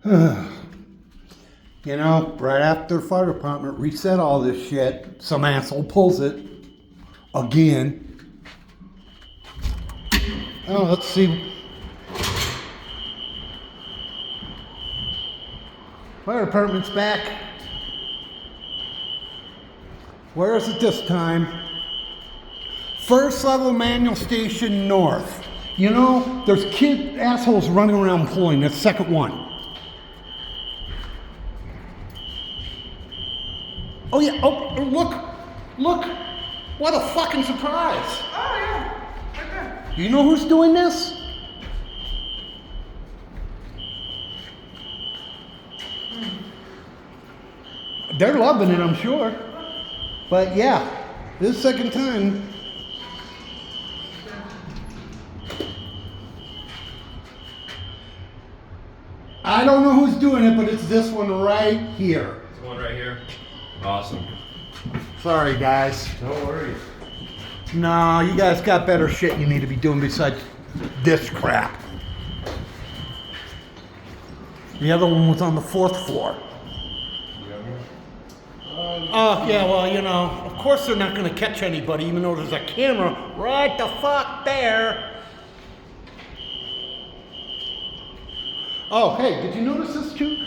You know, right after the fire department reset all this shit, some asshole pulls it again. Oh, let's see. Fire department's back. Where is it this time? First level manual station north. You know, there's kid assholes running around pulling the second one. Oh yeah, oh look. What a fucking surprise. Oh yeah, right there. You know who's doing this? They're loving it, I'm sure. But yeah, this second time. I don't know who's doing it, but it's this one right here. This one right here. Awesome. Sorry, guys. No worries. No, you guys got better shit you need to be doing besides this crap. The other one was on the 4th floor. Oh, yeah, well, you know, of course they're not going to catch anybody, even though there's a camera right the fuck there. Oh, hey, did you notice this too?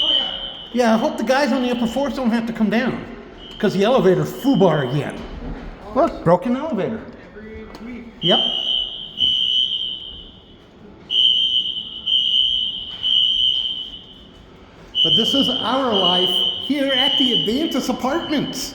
Oh yeah. Yeah, I hope the guys on the upper floors don't have to come down, because the elevator's foobar again. Look, broken elevator. Every week. Yep. But this is our life here at the Avantis Apartments.